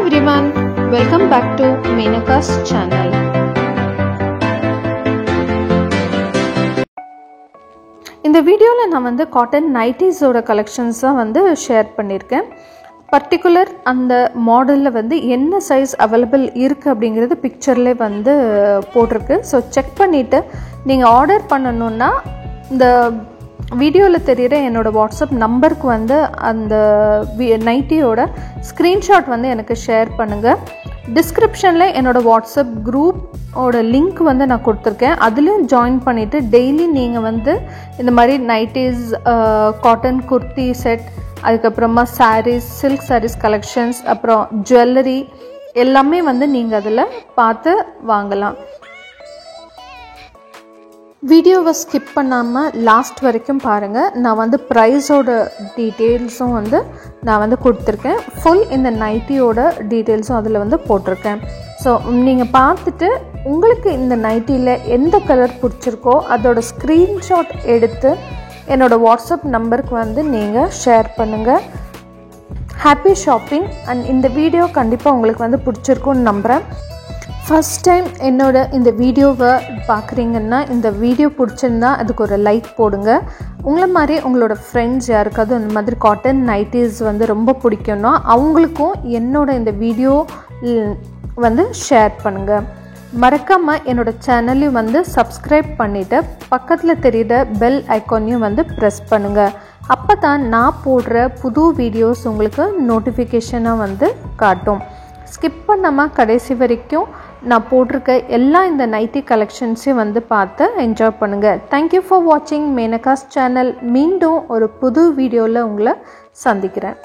everyone, welcome back to Menaka's channel. இந்த வீடியோல நான் வந்து காட்டன் நைட்டிஸ் ஓட கலெக்ஷன்ஸ் தான் வந்து ஷேர் பண்ணிருக்கேன். பர்టిక్యులர் அந்த மாடல்ல வந்து என்ன சைஸ் அவேலபிள் இருக்கு அப்படிங்கிறது பிக்சர்ல வந்து போட்டுருக்கு. சோ செக் பண்ணிட்டு நீங்க ஆர்டர் பண்ணனும்னா இந்த வீடியோல தெரியுற என்னோட வாட்ஸ்அப் நம்பருக்கு வந்து அந்த நைட்டியோட ஸ்கிரீன்ஷாட் வந்து எனக்கு ஷேர் பண்ணுங்க. டிஸ்கிரிப்ஷன்ல என்னோட வாட்ஸ்அப் குரூப் ஓட லிங்க் வந்து நான் கொடுத்துருக்கேன். அதுலேயும் ஜாயின் பண்ணிவிட்டு டெய்லி நீங்கள் வந்து இந்த மாதிரி நைட்டிஸ், காட்டன் குர்த்தி செட், அதுக்கப்புறமா சாரீஸ், சில்க் சாரீஸ் கலெக்ஷன்ஸ், அப்புறம் ஜுவல்லரி எல்லாமே வந்து நீங்கள் அதில் பார்த்து வாங்கலாம். வீடியோவை ஸ்கிப் பண்ணாமல் லாஸ்ட் வரைக்கும் பாருங்கள். நான் வந்து ப்ரைஸோட டீட்டெயில்ஸும் வந்து நான் வந்து கொடுத்துருக்கேன். ஃபுல் இந்த நைட்டியோட டீட்டெயில்ஸும் அதில் வந்து போட்டிருக்கேன். ஸோ நீங்கள் பார்த்துட்டு உங்களுக்கு இந்த நைட்டியில் எந்த கலர் பிடிச்சிருக்கோ அதோட ஸ்க்ரீன்ஷாட் எடுத்து என்னோடய வாட்ஸ்அப் நம்பருக்கு வந்து நீங்கள் ஷேர் பண்ணுங்கள். Happy shopping. அண்ட் இந்த வீடியோ கண்டிப்பாக உங்களுக்கு வந்து பிடிச்சிருக்குன்னு நம்புகிறேன். ஃபஸ்ட் டைம் என்னோட இந்த வீடியோவை பார்க்குறீங்கன்னா இந்த வீடியோ பிடிச்சிருந்தா அதுக்கு ஒரு லைக் போடுங்க. உங்களை மாதிரி உங்களோட ஃப்ரெண்ட்ஸ் யாருக்காவது இந்த மாதிரி காட்டன் நைட்டிஸ் வந்து ரொம்ப பிடிக்கும்னா அவங்களுக்கும் என்னோட இந்த வீடியோ வந்து ஷேர் பண்ணுங்கள். மறக்காமல் என்னோடய சேனலையும் வந்து சப்ஸ்கிரைப் பண்ணிவிட்டு பக்கத்தில் தெரிகிற பெல் ஐக்கானையும் வந்து ப்ரெஸ் பண்ணுங்கள். அப்போ தான் நான் போடுற புது வீடியோஸ் உங்களுக்கு நோட்டிஃபிகேஷனாக வந்து காட்டும். ஸ்கிப் பண்ணாமல் கடைசி வரைக்கும் நான் போட்டிருக்க எல்லா இந்த நைட்டி கலெக்ஷன்ஸையும் வந்து பார்த்து என்ஜாய் பண்ணுங்கள். தேங்க்யூ ஃபார் வாட்சிங் மேனகாஸ் சேனல். மீண்டும் ஒரு புது வீடியோவில் உங்களை சந்திக்கிறேன்.